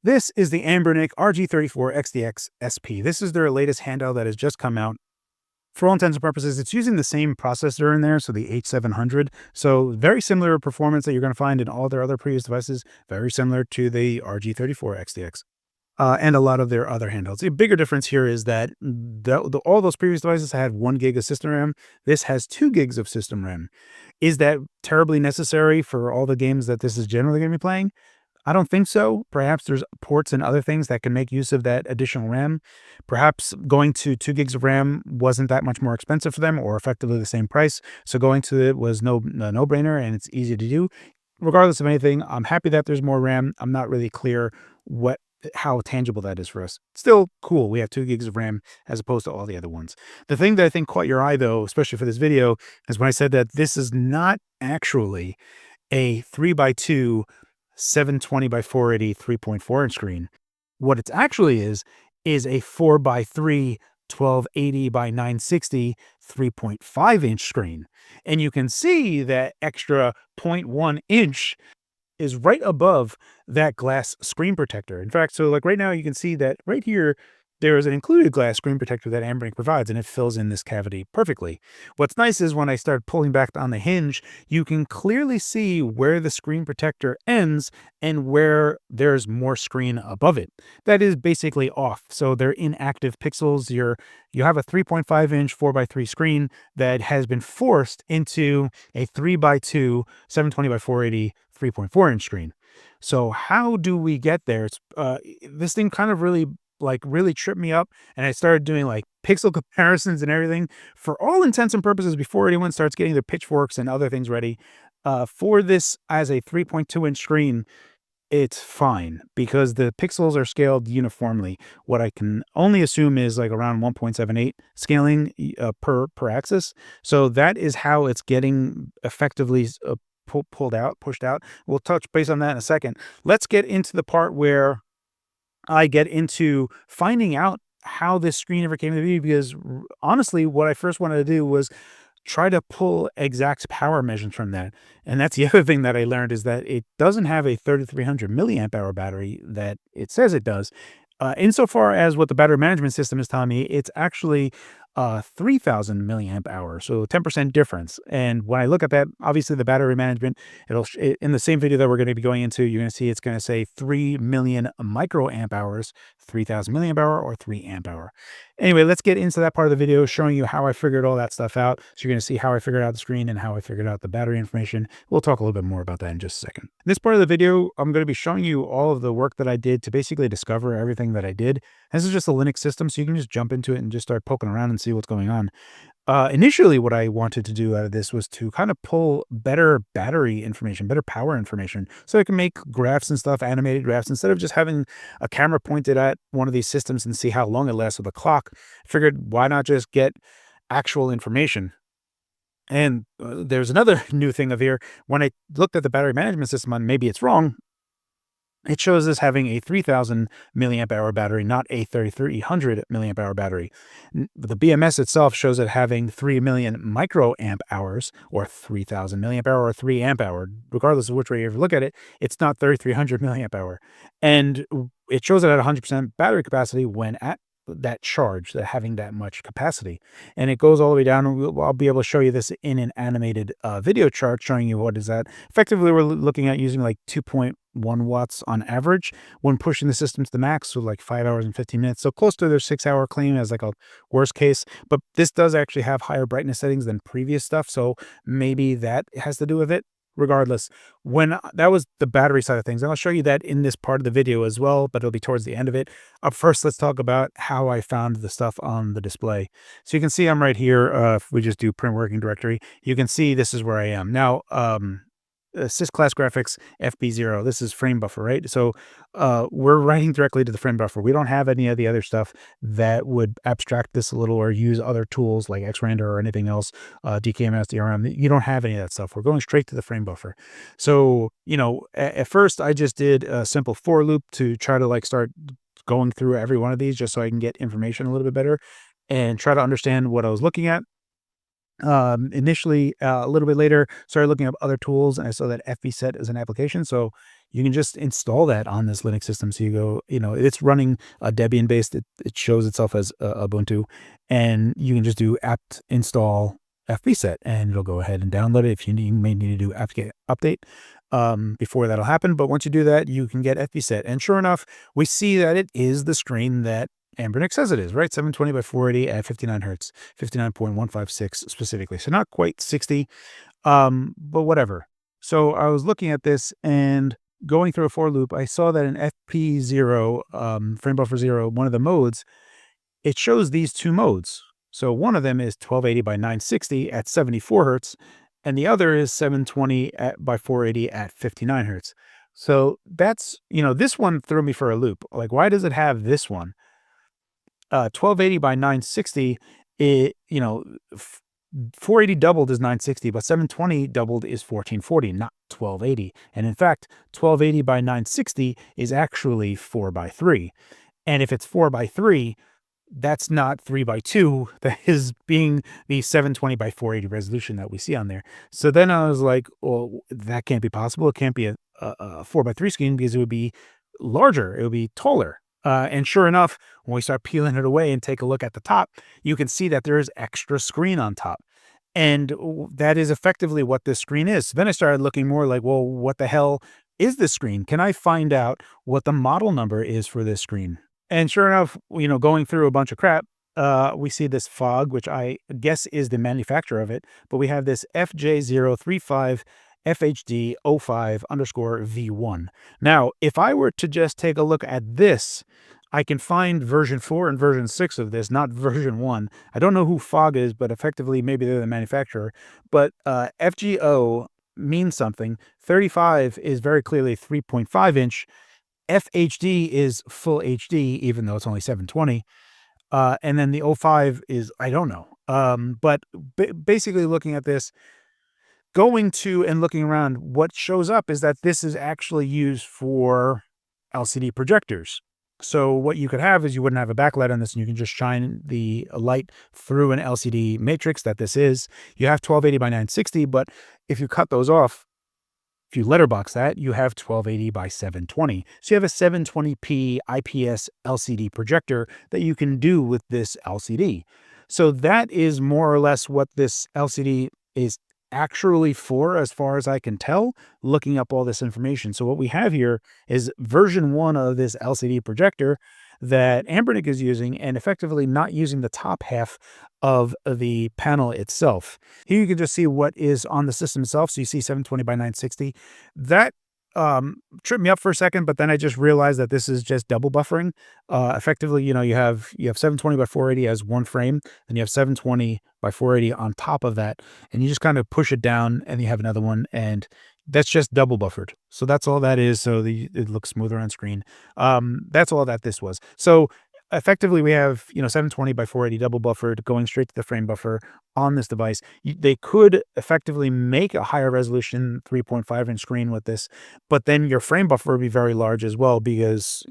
This is the Anbernic RG34XDX SP. This is their latest handheld that has just come out. For all intents and purposes, it's using the same processor in there, so the H700. So very similar performance that you're going to find in all their other previous devices, very similar to the RG34XDX. And a lot of their other handhelds. The bigger difference here is that all those previous devices had 1 gig of system RAM. This has 2 gigs of system RAM. Is that terribly necessary for all the games that this is generally going to be playing? I don't think so. Perhaps there's ports and other things that can make use of that additional RAM. Perhaps going to 2 gigs of RAM wasn't that much more expensive for them, or effectively the same price. So going to it was a no-brainer, and it's easy to do. Regardless of anything, I'm happy that there's more RAM. I'm not really clear how tangible that is for us. Still cool. We have 2 gigs of RAM as opposed to all the other ones. The thing that I think caught your eye, though, especially for this video, is when I said that this is not actually a 3x2 720 by 480 3.4 inch screen. What it actually is a 4x3 1280 by 960 3.5 inch screen. And you can see that extra 0.1 inch is right above that glass screen protector. In fact, so like right now you can see that right here, there is an included glass screen protector that Anbernic provides, and it fills in this cavity perfectly. What's nice is when I start pulling back on the hinge, you can clearly see where the screen protector ends and where there's more screen above it. That is basically off. So they're inactive pixels. You have a 3.5 inch 4x3 screen that has been forced into a 3x2 720 by 480 3.4 inch screen. So how do we get there? This thing kind of really tripped me up, and I started doing like pixel comparisons and everything. For all intents and purposes, before anyone starts getting their pitchforks and other things ready, for this as a 3.2 inch screen, it's fine because the pixels are scaled uniformly. What I can only assume is like around 1.78 scaling per axis. So that is how it's getting effectively pushed out. We'll touch base on that in a second. Let's get into the part where I get into finding out how this screen ever came to be, because honestly, what I first wanted to do was try to pull exact power measurements from that. And that's the other thing that I learned, is that it doesn't have a 3300 milliamp hour battery that it says it does. Insofar as what the battery management system is telling me, it's actually 3000 milliamp hours, so 10% difference. And when I look at that, obviously the battery management, in the same video that we're going to be going into, you're going to see it's going to say 3 million microamp hours, 3000 milliamp hour, or 3 amp hour. Anyway, let's get into that part of the video, showing you how I figured all that stuff out. So you're going to see how I figured out the screen and how I figured out the battery information. We'll talk a little bit more about that in just a second. In this part of the video, I'm going to be showing you all of the work that I did to basically discover everything that I did. This is just a Linux system, so you can just jump into it and just start poking around and see what's going on. Initially, what I wanted to do out of this was to kind of pull better battery information, better power information, so I can make graphs and stuff, animated graphs, instead of just having a camera pointed at one of these systems and see how long it lasts with a clock. I figured, why not just get actual information? And there's another new thing of here. When I looked at the battery management system, and maybe it's wrong, it shows us having a 3000 milliamp hour battery, not a 3300 milliamp hour battery. The BMS itself shows it having 3 million microamp hours, or 3000 milliamp hour, or 3 amp hour. Regardless of which way you ever look at it, it's not 3300 milliamp hour. And it shows it at 100% battery capacity when at that charge, that having that much capacity. And it goes all the way down. I'll be able to show you this in an animated video chart showing you what is that. Effectively, we're looking at using like 2.1 watts on average when pushing the system to the max, so like 5 hours and 15 minutes. So close to their 6-hour claim as like a worst case. But this does actually have higher brightness settings than previous stuff, so maybe that has to do with it. Regardless, that was the battery side of things, and I'll show you that in this part of the video as well, but it'll be towards the end of it. Up first, let's talk about how I found the stuff on the display. So you can see I'm right here. If we just do print working directory, you can see this is where I am now. Sysclass graphics FB0. This is frame buffer, right? So we're writing directly to the frame buffer. We don't have any of the other stuff that would abstract this a little or use other tools like XRender or anything else, DKMS, DRM. You don't have any of that stuff. We're going straight to the frame buffer. So, at first I just did a simple for loop to try to like start going through every one of these just so I can get information a little bit better and try to understand what I was looking at. Initially, a little bit later, started looking up other tools, and I saw that FVset is an application. So you can just install that on this Linux system. So you go, it's running a Debian based. It shows itself as Ubuntu, and you can just do apt install FVset, and it'll go ahead and download it. If you may need to do apt-get update before that'll happen. But once you do that, you can get FVset. And sure enough, we see that it is the screen that Anbernic says it is, right? 720 by 480 at 59 hertz, 59.156 specifically. So not quite 60, but whatever. So I was looking at this and going through a for loop, I saw that in FP0, frame buffer 0, one of the modes, it shows these two modes. So one of them is 1280 by 960 at 74 hertz, and the other is 720 by 480 at 59 hertz. So that's, this one threw me for a loop. Like, why does it have this one? 1280 by 960, 480 doubled is 960, but 720 doubled is 1440, not 1280. And in fact, 1280 by 960 is actually 4 by 3. And if it's 4 by 3, that's not 3 by 2. That is being the 720 by 480 resolution that we see on there. So then I was like, well, that can't be possible. It can't be a 4 by 3 screen, because it would be larger. It would be taller. And sure enough, when we start peeling it away and take a look at the top, you can see that there is extra screen on top. And that is effectively what this screen is. So then I started looking more like, well, what the hell is this screen? Can I find out what the model number is for this screen? And sure enough, going through a bunch of crap, we see this fog, which I guess is the manufacturer of it. But we have this FJ035 FHD 05_V1. Now, if I were to just take a look at this, I can find version 4 and version 6 of this, not version 1. I don't know who Fog is, but effectively maybe they're the manufacturer. But FGO means something. 35 is very clearly 3.5 inch. FHD is full HD, even though it's only 720. And then the 05 is, I don't know. But basically looking at this, going to and looking around, what shows up is that this is actually used for LCD projectors. So what you could have is you wouldn't have a backlight on this, and you can just shine the light through an LCD matrix that this is. You have 1280 by 960, but if you cut those off, if you letterbox that, you have 1280 by 720. So you have a 720p IPS LCD projector that you can do with this LCD. So that is more or less what this LCD is actually for, as far as I can tell, looking up all this information. So what we have here is version 1 of this LCD projector that Anbernic is using, and effectively not using the top half of the panel itself. Here you can just see what is on the system itself. So you see 720 by 960. That tripped me up for a second, but then I just realized that this is just double buffering. Effectively, you have 720 by 480 as one frame, then you have 720 by 480 on top of that, and you just kind of push it down, and you have another one, and that's just double buffered. So that's all that is. So it looks smoother on screen. That's all that this was. So effectively, we have 720 by 480 double buffered going straight to the frame buffer on this device. They could effectively make a higher resolution 3.5 inch screen with this, but then your frame buffer would be very large as well, because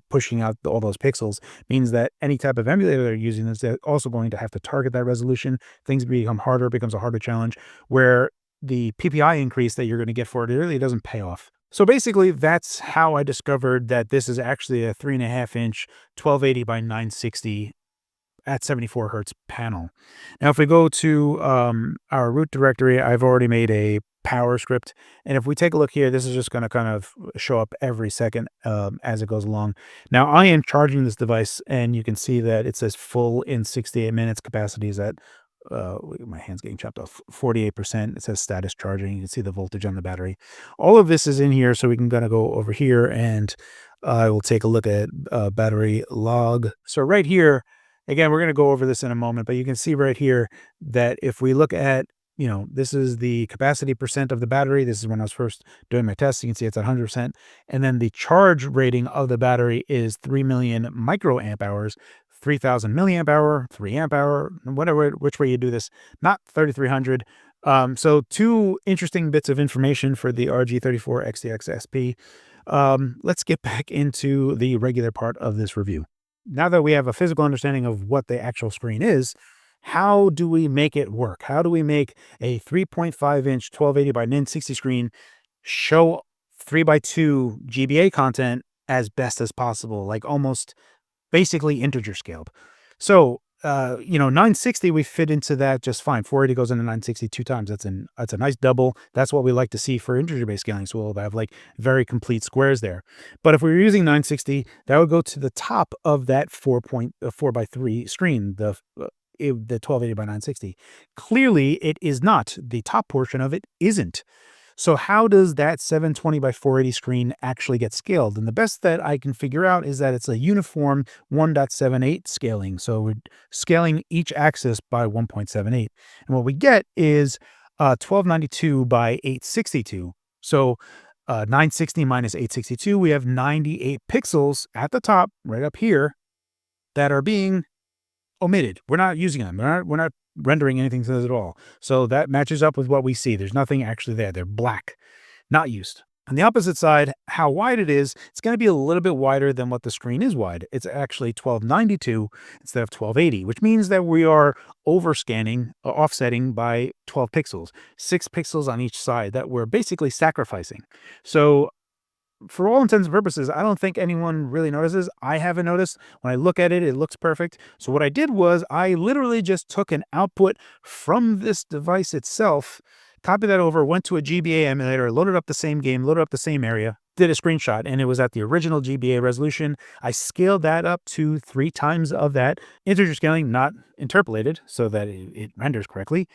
pushing out all those pixels means that any type of emulator they're using is also going to have to target that resolution. Things become harder, becomes a harder challenge, where the PPI increase that you're going to get for it really doesn't pay off. So basically, that's how I discovered that this is actually a 3.5 inch 1280 by 960 at 74 hertz panel. Now, if we go to our root directory, I've already made a power script. And if we take a look here, this is just going to kind of show up every second as it goes along. Now, I am charging this device, and you can see that it says full in 68 minutes. Capacity is at my hand's getting chopped off, 48%. It says status charging. You can see the voltage on the battery. All of this is in here, so we can kind of go over here, and I will take a look at battery log. So right here, again, we're going to go over this in a moment, but you can see right here that if we look at, this is the capacity percent of the battery. This is when I was first doing my tests. You can see it's at 100%. And then the charge rating of the battery is 3 million microamp hours, 3,000 milliamp hour, 3 amp hour, whatever, which way you do this, not 3,300. So two interesting bits of information for the RG34 XTX SP. Let's get back into the regular part of this review. Now that we have a physical understanding of what the actual screen is, How do we make it work? How do we make a 3.5-inch 1280 by 960 screen show 3 by 2 GBA content as best as possible, like almost basically integer scaled? So, 960, we fit into that just fine. 480 goes into 960 two times. That's a nice double. That's what we like to see for integer-based scaling. So we'll have like very complete squares there. But if we were using 960, that would go to the top of that 4 by 3 screen, the 1280 by 960. Clearly, it is not. The top portion of it isn't. So how does that 720 by 480 screen actually get scaled? And the best that I can figure out is that it's a uniform 1.78 scaling. So we're scaling each axis by 1.78. And what we get is 1292 by 862. So 960 minus 862, we have 98 pixels at the top, right up here, that are being omitted. We're not using them. We're not rendering anything to those at all. So that matches up with what we see. There's nothing actually there. They're black, not used. On the opposite side, how wide it is, it's going to be a little bit wider than what the screen is wide. It's actually 1292 instead of 1280, which means that we are overscanning, offsetting by 12 pixels, 6 pixels on each side that we're basically sacrificing. So for all intents and purposes, I don't think anyone really notices. I haven't noticed. When I look at it, it looks perfect. So what I did was I literally just took an output from this device itself, copied that over, went to a GBA emulator, loaded up the same game, loaded up the same area, did a screenshot, and it was at the original GBA resolution. I scaled that up to 3 times of that, integer scaling, not interpolated, so that it renders correctly.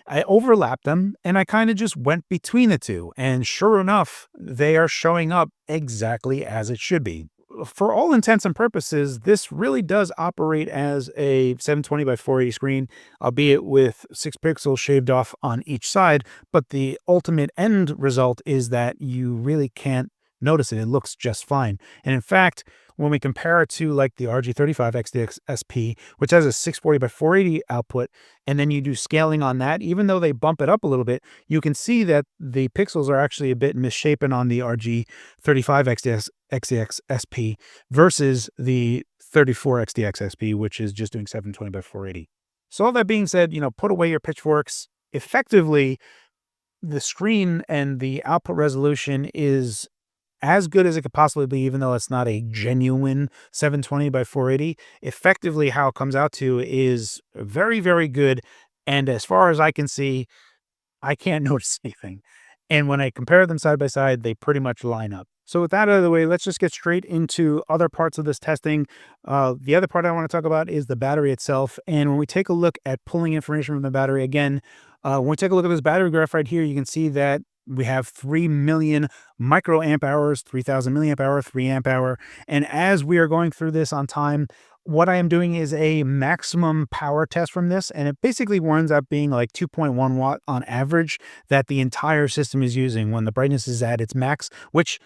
I overlapped them and I kind of just went between the two. And sure enough, they are showing up exactly as it should be. For all intents and purposes, this really does operate as a 720 by 480 screen, albeit with 6 pixels shaved off on each side. But the ultimate end result is that you really can't notice it. It looks just fine. And in fact, when we compare it to like the RG35 XDX SP, which has a 640 by 480 output, and then you do scaling on that, even though they bump it up a little bit, you can see that the pixels are actually a bit misshapen on the RG35 XDX SP versus the 34 XDX SP, which is just doing 720 by 480. So all that being said, put away your pitchforks. Effectively, the screen and the output resolution is as good as it could possibly be, even though it's not a genuine 720 by 480. Effectively, how it comes out to is very, very good. And as far as I can see, I can't notice anything. And when I compare them side by side, they pretty much line up. So with that out of the way, let's just get straight into other parts of this testing. The other part I want to talk about is the battery itself. And when we take a look at pulling information from the battery, again, when we take a look at this battery graph right here, you can see that we have 3 million microamp hours, 3,000 milliamp hour, 3 amp hour. And as we are going through this on time, what I am doing is a maximum power test from this. And it basically winds up being like 2.1 watt on average that the entire system is using when the brightness is at its max, which,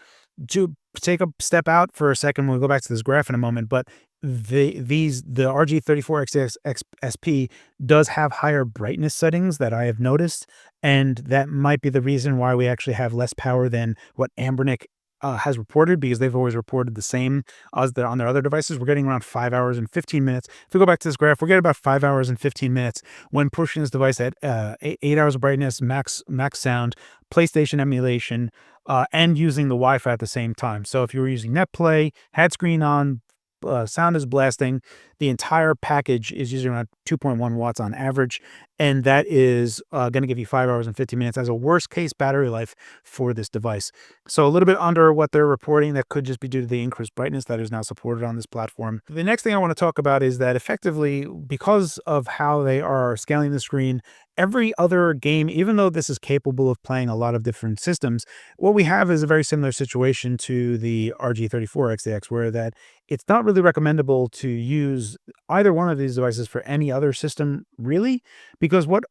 to take a step out for a second, we'll go back to this graph in a moment, but the RG34 XDX SP does have higher brightness settings that I have noticed, and that might be the reason why we actually have less power than what Anbernic has reported, because they've always reported the same as on their other devices. We're getting around 5 hours and 15 minutes. If we go back to this graph, we're getting about 5 hours and 15 minutes when pushing this device at 8 hours of brightness, max sound, PlayStation emulation, and using the Wi-Fi at the same time. So if you were using NetPlay, had screen on, sound is blasting, the entire package is using around 2.1 watts on average, and that is going to give you 5 hours and 50 minutes as a worst case battery life for this device. So a little bit under what they're reporting. That could just be due to the increased brightness that is now supported on this platform. The next thing I want to talk about is that effectively, because of how they are scaling the screen, every other game, even though this is capable of playing a lot of different systems, what we have is a very similar situation to the RG34 XDX, where that it's not really recommendable to use either one of these devices for any other system, really, because what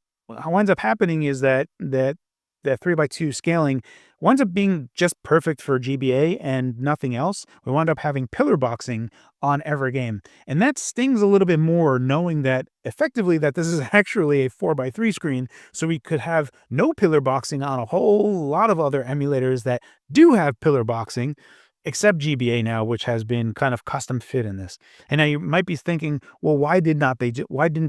winds up happening is that 3 by 2 scaling winds up being just perfect for GBA and nothing else. We wind up having pillar boxing on every game, and that stings a little bit more, knowing that effectively that this is actually a 4 by 3 screen, so we could have no pillar boxing on a whole lot of other emulators that do have pillar boxing. except GBA now, which has been kind of custom fit in this. And now you might be thinking, well, why didn't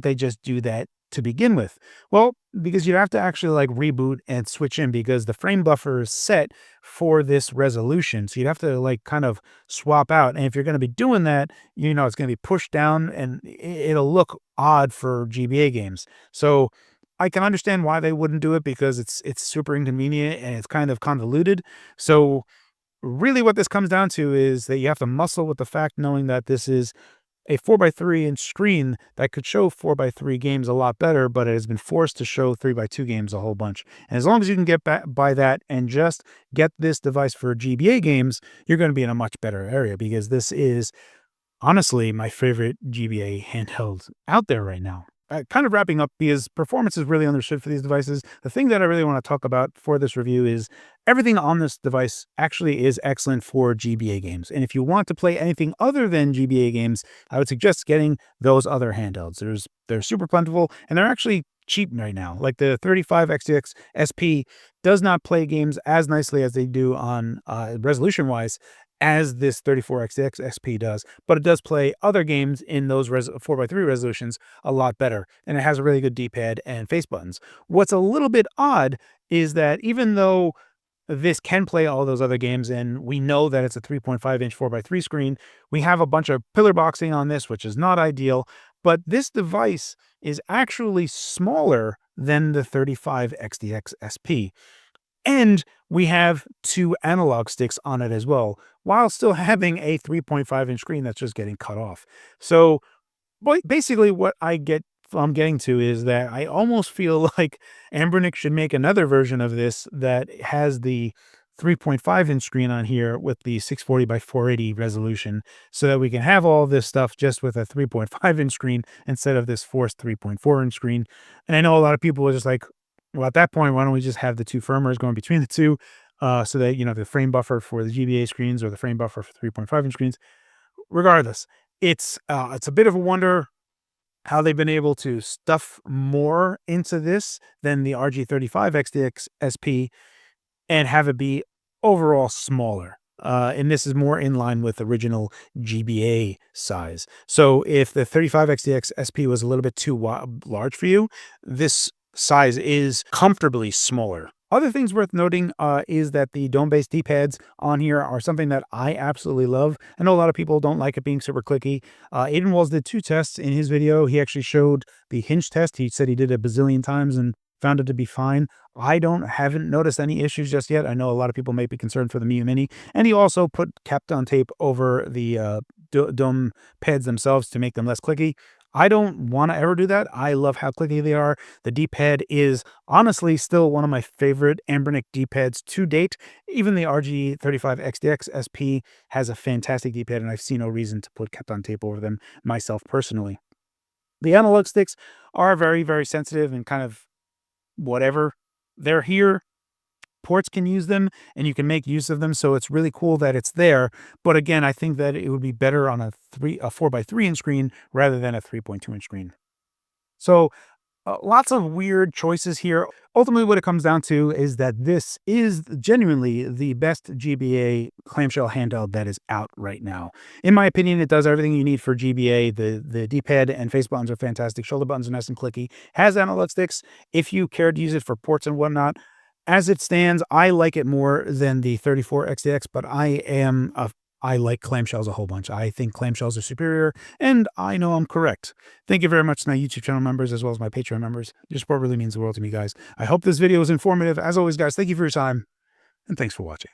they just do that to begin with? Well, because you have to actually like reboot and switch in because the frame buffer is set for this resolution. So you'd have to like kind of swap out. And if you're going to be doing that, it's going to be pushed down and it'll look odd for GBA games. So I can understand why they wouldn't do it because it's super inconvenient and it's kind of convoluted. So really what this comes down to is that you have to muscle with the fact knowing that this is a 4x3 inch screen that could show 4x3 games a lot better, but it has been forced to show 3x2 games a whole bunch. And as long as you can get by that and just get this device for GBA games, you're going to be in a much better area because this is honestly my favorite GBA handheld out there right now. Kind of wrapping up because performance is really understood for these devices. The thing that I really want to talk about for this review is everything on this device actually is excellent for GBA games. And if you want to play anything other than GBA games, I would suggest getting those other handhelds. They're super plentiful and they're actually cheap right now. Like the 35XTX SP does not play games as nicely as they do on resolution wise as this 34XTX SP does, but it does play other games in those 4x3 resolutions a lot better, and it has a really good D-pad and face buttons. What's a little bit odd is that even though this can play all those other games, and we know that it's a 3.5-inch 4x3 screen, we have a bunch of pillar boxing on this, which is not ideal, but this device is actually smaller than the 35XTX SP. And we have 2 analog sticks on it as well, while still having a 3.5-inch screen that's just getting cut off. So basically what I'm getting to is that I almost feel like Anbernic should make another version of this that has the 3.5-inch screen on here with the 640 by 480 resolution so that we can have all this stuff just with a 3.5-inch screen instead of this forced 3.4-inch screen. And I know a lot of people are just like, well, at that point, why don't we just have the 2 firmwares going between the two so that, the frame buffer for the GBA screens or the frame buffer for 3.5-inch screens. Regardless, it's a bit of a wonder how they've been able to stuff more into this than the RG35 XTX SP and have it be overall smaller. And this is more in line with original GBA size. So if the 35 XTX SP was a little bit too large for you, this size is comfortably smaller. Other things worth noting is that the dome-based D-pads on here are something that I absolutely love. I know a lot of people don't like it being super clicky. Aiden Walls did 2 tests in his video. He actually showed the hinge test. He said he did it a bazillion times and found it to be fine. I haven't noticed any issues just yet. I know a lot of people may be concerned for the Mii Mini. And he also put Kapton tape over the dome pads themselves to make them less clicky. I don't want to ever do that. I love how clicky they are. The D-pad is honestly still one of my favorite Anbernic D-pads to date. Even the RG35 XTX SP has a fantastic D-pad, and I've seen no reason to put Kapton tape over them myself personally. The analog sticks are very, very sensitive and kind of whatever. They're here. Ports can use them and you can make use of them. So it's really cool that it's there. But again, I think that it would be better on a 4x3-inch screen rather than a 3.2-inch screen. So lots of weird choices here. Ultimately, what it comes down to is that this is genuinely the best GBA clamshell handheld that is out right now. In my opinion, it does everything you need for GBA. The D-pad and face buttons are fantastic. Shoulder buttons are nice and clicky. Has analog sticks if you care to use it for ports and whatnot. As it stands, I like it more than the 34XTX, but I like clamshells a whole bunch. I think clamshells are superior, and I know I'm correct. Thank you very much to my YouTube channel members as well as my Patreon members. Your support really means the world to me, guys. I hope this video was informative. As always, guys, thank you for your time, and thanks for watching.